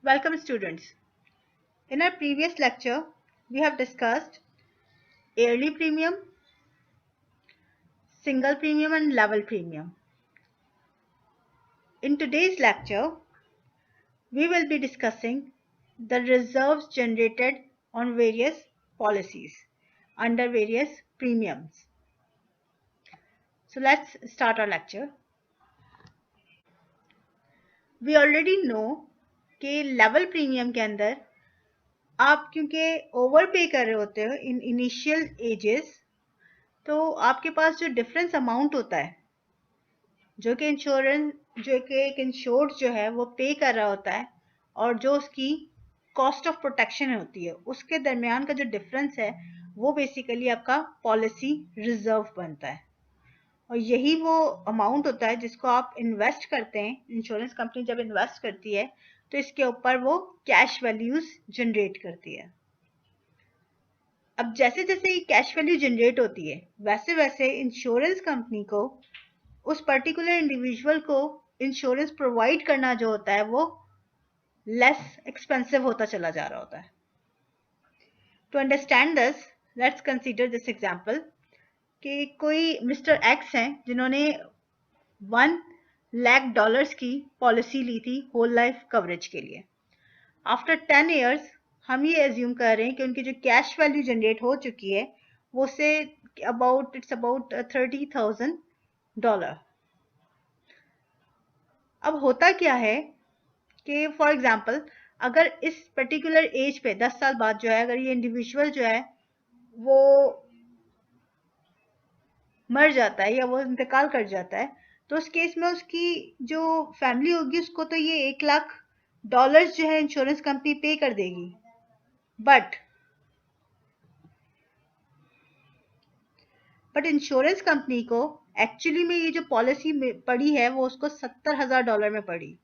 Welcome students. In our previous lecture, we have discussed yearly premium, single premium and level premium. In today's lecture, we will be discussing the reserves generated on various policies under various premiums. So let's start our lecture. We already know कि level premium के अंदर आप क्योंकि over पे कर रहे होते हो इन इनिशियल एजेस, तो आपके पास जो डिफरेंस अमाउंट होता है जो कि एक इंश्योर्ड जो है वो पे कर रहा होता है और जो उसकी कॉस्ट ऑफ प्रोटेक्शन होती है उसके दरमियान का जो डिफरेंस है वो बेसिकली आपका पॉलिसी रिजर्व बनता है और यही वो अमाउंट होता है जिसको आप इन्वेस्ट करते हैं। इंश्योरेंस कंपनी जब इन्वेस्ट करती है तो इसके ऊपर वो कैश वैल्यूज जनरेट करती है। अब जैसे जैसे ये कैश वैल्यू जनरेट होती है वैसे वैसे इंश्योरेंस कंपनी को उस पर्टिकुलर इंडिविजुअल को इंश्योरेंस प्रोवाइड करना जो होता है वो लेस एक्सपेंसिव होता चला जा रहा होता है। To understand this, let's consider this example कि कोई मिस्टर एक्स हैं जिन्होंने $1 लाख की पॉलिसी ली थी होल लाइफ कवरेज के लिए। आफ्टर 10 ईयर्स हम ये एज्यूम कर रहे हैं कि उनकी जो कैश वैल्यू जनरेट हो चुकी है वो से अबाउट $30,000। अब होता क्या है कि फॉर एग्जाम्पल अगर इस पर्टिकुलर एज पे 10 साल बाद जो है अगर ये इंडिविजुअल जो है वो मर जाता है या वो इंतकाल कर जाता है तो उस केस में उसकी जो फैमिली होगी उसको तो ये $1 लाख जो है इंश्योरेंस कंपनी पे कर देगी, बट इंश्योरेंस कंपनी को एक्चुअली में ये जो पॉलिसी पड़ी है वो उसको $70,000 में पड़ी।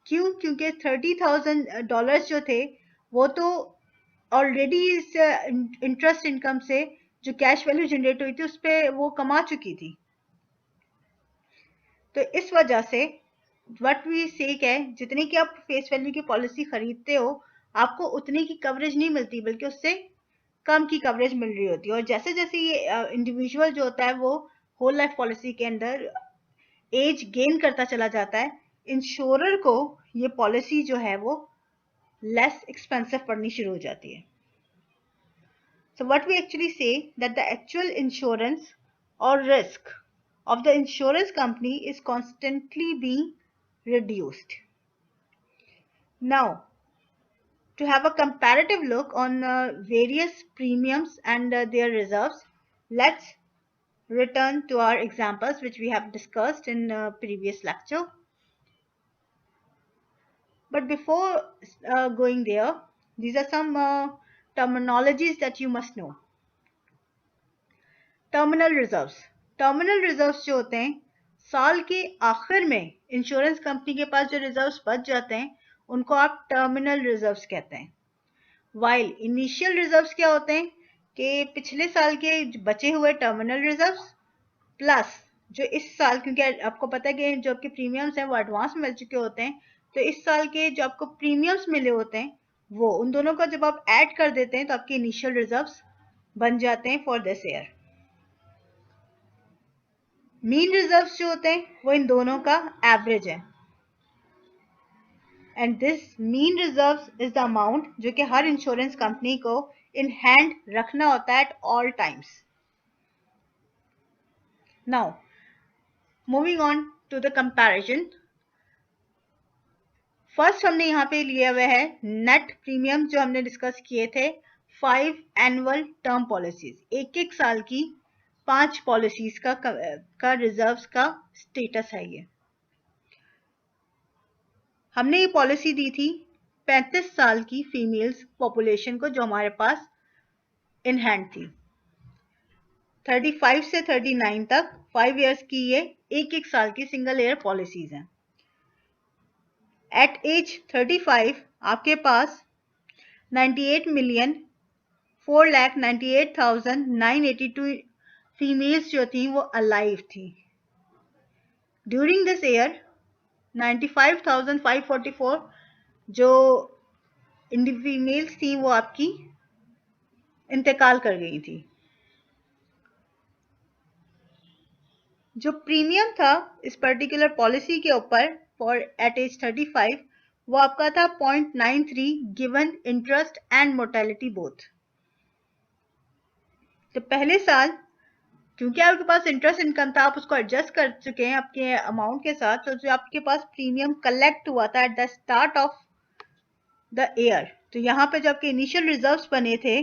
क्यों? क्योंकि $30,000 जो थे वो तो ऑलरेडी इस इंटरेस्ट इनकम से जो कैश वैल्यू जनरेट हुई थी उस पर वो कमा चुकी थी। तो इस वजह से व्हाट वी से है जितने की आप फेस वैल्यू की पॉलिसी खरीदते हो आपको उतने की कवरेज नहीं मिलती बल्कि उससे कम की कवरेज मिल रही होती है। और जैसे जैसे ये इंडिविजुअल जो होता है वो होल लाइफ पॉलिसी के अंदर एज गेन करता चला जाता है, इंश्योरर को ये पॉलिसी जो है वो लेस एक्सपेंसिव पड़नी शुरू हो जाती है। So what we actually say that the actual insurance or risk of the insurance company is constantly being reduced. Now, to have a comparative look on various premiums and their reserves, let's return to our examples which we have discussed in previous lecture. But before going there, these are some terminologies that you must know. Terminal reserves. Terminal reserves जो होते हैं साल के आखिर में insurance company के पास जो reserves बच जाते हैं उनको आप टर्मिनल रिजर्व्स कहते हैं। वाइल इनिशियल रिजर्व्स क्या होते हैं कि पिछले साल के बचे हुए टर्मिनल रिजर्व्स प्लस जो इस साल, क्योंकि आपको पता है कि जो आपके प्रीमियम्स हैं वो एडवांस मिल चुके होते हैं, तो इस साल के जो आपको प्रीमियम्स मिले होते हैं वो उन दोनों का जब आप ऐड कर देते हैं तो आपके इनिशियल रिजर्व्स बन जाते हैं for this year. Mean reserves जो होते हैं वो इन दोनों का एवरेज है and this mean reserves is the amount जो कि हर इंश्योरेंस कंपनी को इन हैंड रखना होता है at all times. Now moving on to the comparison, first हमने यहाँ पे लिया हुआ है नेट प्रीमियम जो हमने डिस्कस किए थे 5 एनुअल टर्म पॉलिसीज, एक साल की 5 पॉलिसीज का रिजर्व्स का स्टेटस है। ये हमने ये पॉलिसी दी थी 35 साल की फीमेल्स पॉपुलेशन को जो हमारे पास इन हैंड थी। 35 से 39 तक 5 इयर्स की ये एक साल की सिंगल ईयर पॉलिसीज हैं। एट एज 35 आपके पास 98,4,98,982 फीमेल्स जो थी वो अलाइव थी। ड्यूरिंग दिस ईयर 95,544 जो फीमेल्स थी वो आपकी इंतकाल कर गई थी। जो प्रीमियम था इस पर्टिकुलर पॉलिसी के ऊपर फॉर एट एज 35 वो आपका था 0.93 given interest and mortality both. तो पहले साल क्योंकि आपके पास इंटरेस्ट इनकम था, आप उसको एडजस्ट कर चुके हैं आपके अमाउंट के साथ, तो जो आपके पास प्रीमियम कलेक्ट हुआ था at the start of the year, तो यहाँ पे जो आपके इनिशियल रिजर्व्स बने थे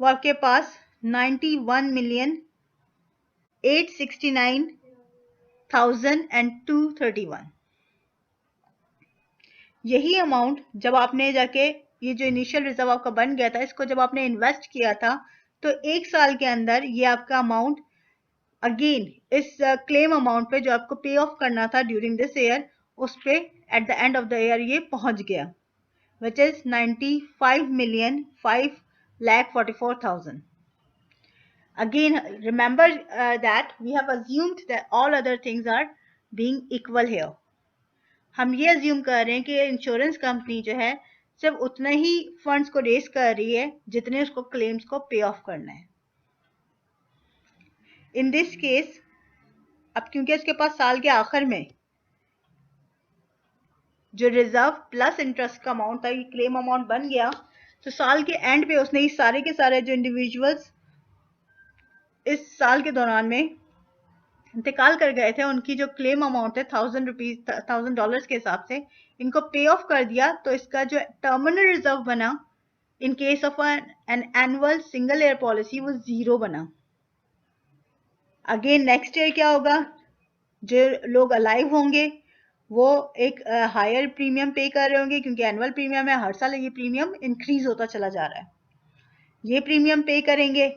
वो आपके पास 91,869,231। यही अमाउंट जब आपने जाके ये जो इनिशियल रिजर्व आपका बन गया था, इसको जब आपने इन्वेस्ट किया था, तो एक साल के अंदर ये आपका अमाउंट अगेन इस क्लेम अमाउंट पे जो आपको पे ऑफ करना था ड्यूरिंग दिस ईयर, उस पे eight the end of the year ये पहुंच गया, which is 95,544,000. Again, remember that we have assumed that all other things are being equal here. हम ये अज्यूम कर रहे हैं कि इंश्योरेंस कंपनी जो है सिर्फ उतना ही फंड्स को रेस कर रही है जितने उसको क्लेम्स को पे ऑफ करना है। इन दिस केस अब क्योंकि उसके पास साल के आखिर में जो रिजर्व प्लस इंटरेस्ट का अमाउंट था, ये क्लेम अमाउंट बन गया, तो साल के एंड पे उसने ये सारे के सारे जो इंडिविजुअल्स इस साल के दौरान में इंतकाल कर गए थे, उनकी जो क्लेम अमाउंट है $1,000 के हिसाब से इनको पे ऑफ कर दिया। तो इसका जो टर्मिनल रिजर्व बना in case of an annual single year policy वो 0 बना। अगेन नेक्स्ट ईयर क्या होगा, जो लोग अलाइव होंगे वो एक हायर प्रीमियम पे कर रहे होंगे, क्योंकि एनुअल प्रीमियम है, हर साल ये प्रीमियम इंक्रीज होता चला जा रहा है। ये प्रीमियम पे करेंगे,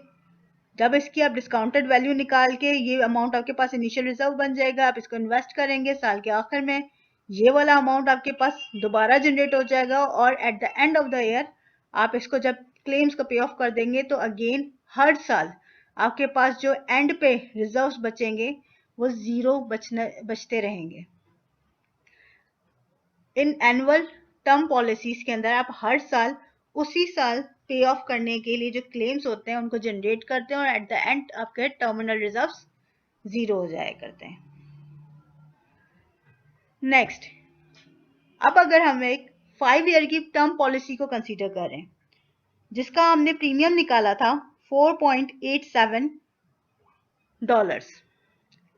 जब इसकी आप डिस्काउंटेड वैल्यू निकाल के ये अमाउंट आपके पास इनिशियल रिजर्व बन जाएगा, आप इसको इन्वेस्ट करेंगे, साल के आखिर में ये वाला अमाउंट आपके पास दोबारा जनरेट हो जाएगा, और eight the end of the year आप इसको जब क्लेम्स को पे ऑफ कर देंगे, तो अगेन हर साल आपके पास जो एंड पे रिजर्व्स बचेंगे वो 0 बचते रहेंगे। इन एनुअल टर्म पॉलिसीज के अंदर आप हर साल उसी साल पे ऑफ करने के लिए जो क्लेम्स होते हैं उनको जनरेट करते हैं, और एट द एंड आपके टर्मिनल रिजर्व्स 0 हो जाया करते हैं। नेक्स्ट, अब अगर हम एक 5 ईयर की टर्म पॉलिसी को कंसीडर करें जिसका हमने प्रीमियम निकाला था $4.87,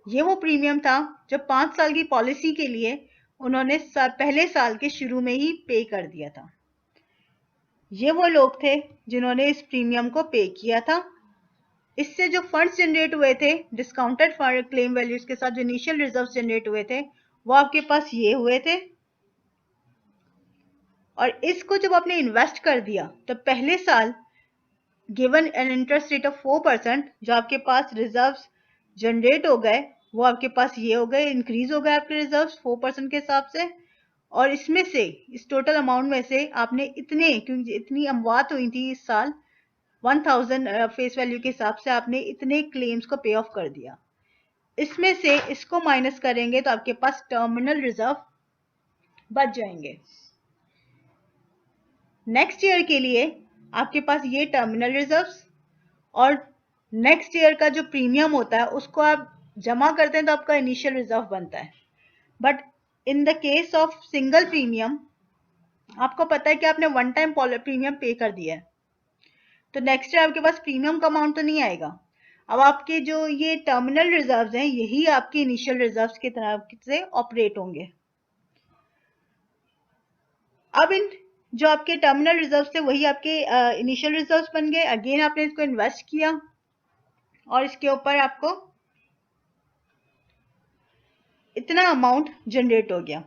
ये वो प्रीमियम था जो 5 साल की पॉलिसी के लिए उन्होंने पहले साल के शुरू में ही पे कर दिया था। ये वो लोग थे जिन्होंने इस प्रीमियम को पे किया था। इससे जो फंड्स जनरेट हुए थे डिस्काउंटेड फंड क्लेम वैल्यूज के साथ, जो इनिशियल रिजर्व्स जनरेट हुए थे वो आपके पास ये हुए थे, और इसको जब आपने इन्वेस्ट कर दिया तो पहले साल given an interest rate of 4%, जो आपके पास रिजर्व्स जनरेट हो गए वो आपके पास ये हो गए, इंक्रीज हो गए आपके रिजर्व्स 4% के हिसाब से। और इसमें से इस टोटल अमाउंट में से आपने इतने, क्योंकि इतनी अमवात हुई थी इस साल 1000 फेस वैल्यू के हिसाब से, आपने इतने क्लेम्स को पे ऑफ कर दिया। इसमें से इसको माइनस करेंगे तो आपके पास टर्मिनल रिजर्व बच जाएंगे। नेक्स्ट ईयर के लिए आपके पास ये टर्मिनल रिजर्व्स और नेक्स्ट ईयर का जो प्रीमियम होता है उसको आप जमा करते हैं तो आपका इनिशियल रिजर्व बनता है। But in the case of single premium आपको पता है कि आपने वन टाइम प्रीमियम पे कर दिया है, तो नेक्स्ट ईयर आपके पास प्रीमियम का अमाउंट तो नहीं आएगा। अब आपके जो ये टर्मिनल रिजर्व्स हैं यही आपके इनिशियल रिजर्व्स की तरह से ऑपरेट होंगे। अब इन जो आपके टर्मिनल रिजर्व्स थे वही आपके इनिशियल रिजर्व्स बन गए। अगेन आपने इसको इन्वेस्ट किया और इसके ऊपर आपको इतना अमाउंट जनरेट हो गया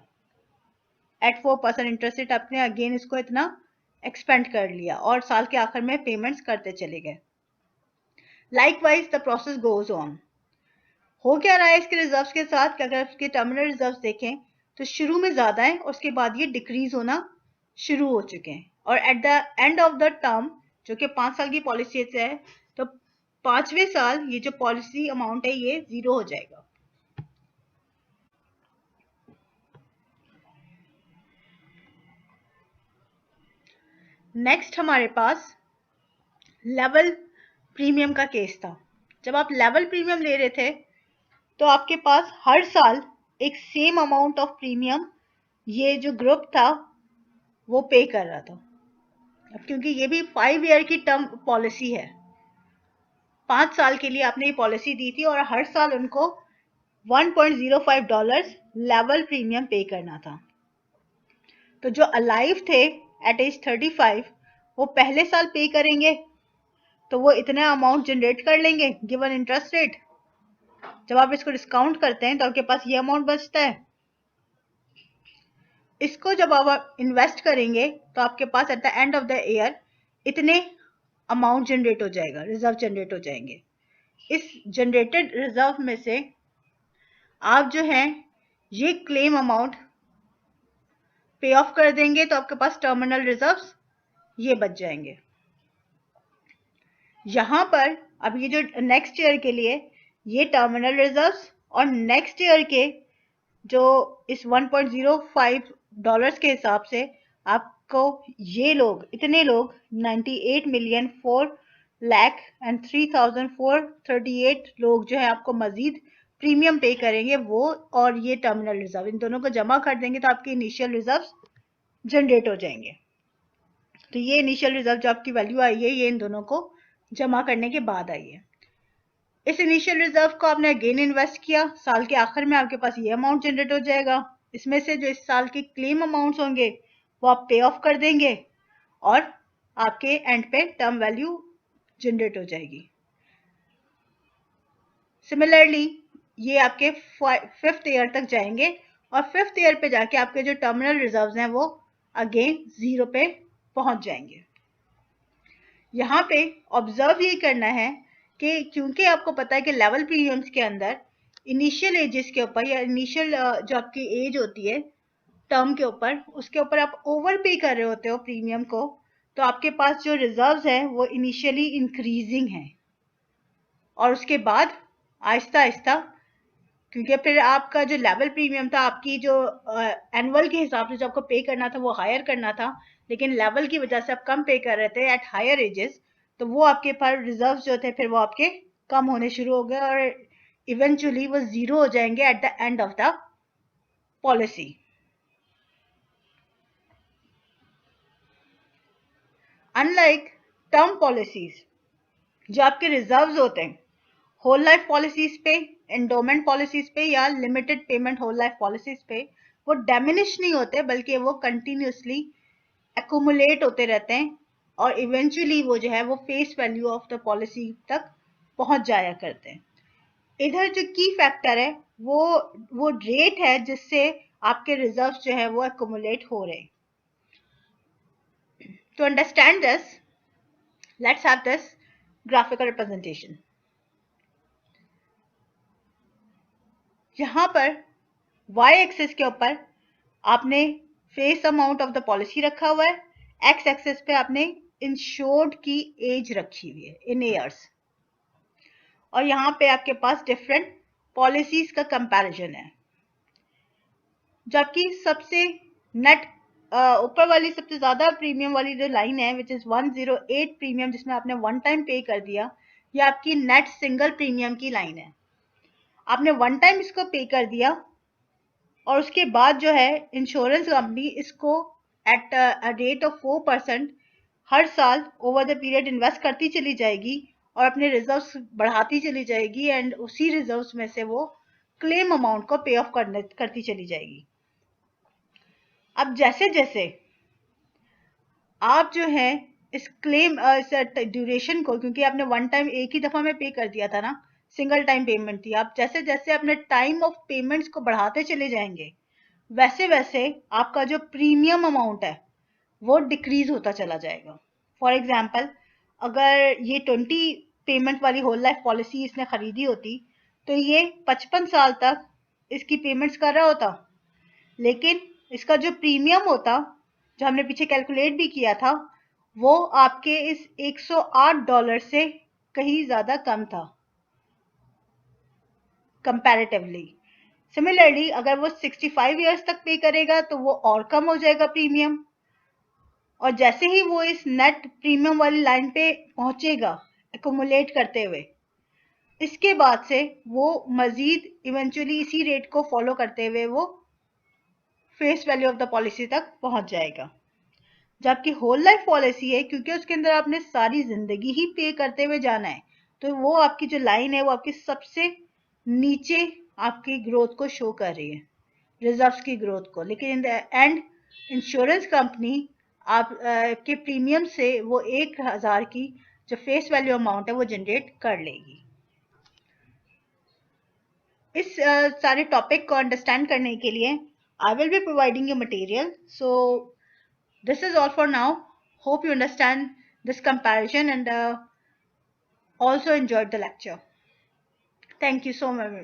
एट 4% इंटरेस्ट रेट। आपने अगेन इसको इतना एक्सपेंड कर लिया और साल के आखिर में पेमेंट्स करते चले गए। Likewise the process goes on. हो क्या रहा है इसके रिजर्व्स के साथ कि अगर इसके टर्मिनल रिजर्व्स देखें तो शुरू में ज्यादा है और उसके बाद ये डिक्रीज होना शुरू हो चुके हैं, और eight the end of the term जो कि 5 साल की पॉलिसी से है, तो 5वें साल ये जो पॉलिसी अमाउंट है ये 0 हो जाएगा। नेक्स्ट हमारे पास लेवल प्रीमियम का केस था। जब आप लेवल प्रीमियम ले रहे थे तो आपके पास हर साल एक सेम अमाउंट ऑफ प्रीमियम ये जो ग्रुप था वो पे कर रहा था। अब क्योंकि ये भी 5 ईयर की टर्म पॉलिसी है, 5 साल के लिए आपने ये पॉलिसी दी थी और हर साल उनको $1.05 लेवल प्रीमियम पे करना था। तो जो अलाइव थे एट एज 35 वो पहले साल पे करेंगे तो वो इतना अमाउंट जनरेट कर लेंगे गिवन इंटरेस्ट रेट। जब आप इसको डिस्काउंट करते हैं तो आपके पास ये अमाउंट बचता है। इसको जब आप इन्वेस्ट करेंगे तो आपके पास at the end of the year इतने अमाउंट जनरेट हो जाएगा, रिजर्व जनरेट हो जाएंगे। इस जनरेटेड रिजर्व में से आप जो है ये क्लेम अमाउंट पे ऑफ कर देंगे तो आपके पास टर्मिनल रिजर्व्स ये बच जाएंगे। यहां पर अब ये जो नेक्स्ट ईयर के लिए ये टर्मिनल रिजर्व्स और नेक्स्ट ईयर के जो इस $1.05 के हिसाब से आपको ये लोग इतने लोग 98,04,03,438 लोग जो है आपको मजीद प्रीमियम पे करेंगे वो और ये टर्मिनल रिजर्व इन दोनों को जमा कर देंगे तो आपके इनिशियल रिजर्व जनरेट हो जाएंगे। तो ये इनिशियल रिजर्व जो आपकी वैल्यू आई है ये इन दोनों को जमा करने के बाद आई है। इस इनिशियल रिजर्व को आपने अगेन इन्वेस्ट किया, साल के आखिर में आपके पास ये अमाउंट जनरेट हो जाएगा। इसमें से जो इस साल के क्लेम अमाउंट्स होंगे वो आप पे ऑफ कर देंगे और आपके एंड पे टर्म वैल्यू जनरेट हो जाएगी। सिमिलरली ये आपके 5th ईयर तक जाएंगे और 5th ईयर पे जाके आपके जो टर्मिनल रिजर्व्स हैं वो अगेन 0 पे पहुंच जाएंगे। यहाँ पे ऑब्जर्व ये करना है कि क्योंकि आपको पता है कि लेवल प्रीमियम्स के अंदर इनिशियल एजेस के ऊपर या इनिशियल जो आपकी एज होती है टर्म के ऊपर उसके ऊपर आप ओवर पे कर रहे होते हो प्रीमियम को, तो आपके पास जो रिजर्व्स हैं वो इनिशियली इंक्रीजिंग हैं और उसके बाद आहिस्ता आहिस्ता क्योंकि फिर आपका जो लेवल प्रीमियम था आपकी जो एनुअल के हिसाब से जो आपको पे करना था वो हायर करना था, लेकिन लेवल की वजह से आप कम पे कर रहे थे एट हायर एजेस, तो वो आपके पास रिजर्व जो थे फिर वो आपके कम होने शुरू हो गए और इवेंचुअली वो 0 हो जाएंगे at the end of the policy. Unlike term policies जो आपके रिजर्व्स होते हैं होल लाइफ पॉलिसीज पे, एंडोमेंट पॉलिसीज पे या limited payment whole life policies पे वो डैमिनिश नहीं होते बल्कि वो कंटिन्यूसली एक्यूमुलेट होते रहते हैं और इवेंचुअली वो जो है वो face value of the policy तक पहुंच जाया करते हैं। इधर जो की फैक्टर है वो रेट है जिससे आपके रिजर्व जो है वो एक्यूमुलेट हो रहे हैं। To understand this, let's have this graphical representation. यहां पर y एक्सिस के ऊपर आपने face amount of the policy रखा हुआ है, x एक्सिस पे आपने इंश्योर्ड की एज रखी हुई है इन ईयर्स और यहां पे आपके पास डिफरेंट पॉलिसीज का कंपैरिजन है। जबकि सबसे नेट ऊपर वाली सबसे ज्यादा प्रीमियम वाली जो लाइन है विच इज 108 प्रीमियम जिसमें आपने वन टाइम पे कर दिया, ये आपकी नेट सिंगल प्रीमियम की लाइन है। आपने वन टाइम इसको पे कर दिया और उसके बाद जो है इंश्योरेंस कंपनी इसको एट अ रेट ऑफ 4% हर साल ओवर द पीरियड इन्वेस्ट करती चली जाएगी और अपने रिजर्व्स बढ़ाती चली जाएगी एंड उसी रिजर्व्स में से वो क्लेम अमाउंट को पे ऑफ करती चली जाएगी। अब जैसे जैसे आप जो है इस क्लेम इस ड्यूरेशन को, क्योंकि आपने वन टाइम एक ही दफा में पे कर दिया था ना, सिंगल टाइम पेमेंट थी, आप जैसे जैसे अपने टाइम ऑफ पेमेंट्स को बढ़ाते चले जाएंगे वैसे वैसे आपका जो प्रीमियम अमाउंट है वो डिक्रीज होता चला जाएगा। फॉर एग्जाम्पल अगर ये 20 पेमेंट वाली होल लाइफ पॉलिसी इसने खरीदी होती तो ये 55 साल तक इसकी पेमेंट्स कर रहा होता, लेकिन इसका जो प्रीमियम होता जो हमने पीछे कैलकुलेट भी किया था वो आपके इस $108 से कहीं ज्यादा कम था कंपैरेटिवली। सिमिलरली अगर वो 65 इयर्स तक पे करेगा तो वो और कम हो जाएगा प्रीमियम और जैसे ही वो इस नेट प्रीमियम वाली लाइन पे पहुंचेगा एकुमुलेट करते हुए, इसके बाद से वो मजीद इवेंचुअली इसी रेट को फॉलो करते हुए वो face value of the policy तक पहुंच जाएगा। जबकि होल लाइफ पॉलिसी है, क्योंकि उसके अंदर आपने सारी जिंदगी ही पे करते हुए जाना है, तो वो आपकी जो लाइन है वो आपकी सबसे नीचे आपकी ग्रोथ को शो कर रही है, रिजर्व्स की ग्रोथ को। लेकिन in the end insurance company आप के प्रीमियम से वो 1,000 की जो फेस वैल्यू अमाउंट है वो जनरेट कर लेगी। इस सारे टॉपिक को अंडरस्टैंड करने के लिए I will be providing you material. So this is all for now. Hope you understand this comparison and also enjoyed the lecture. Thank you so much.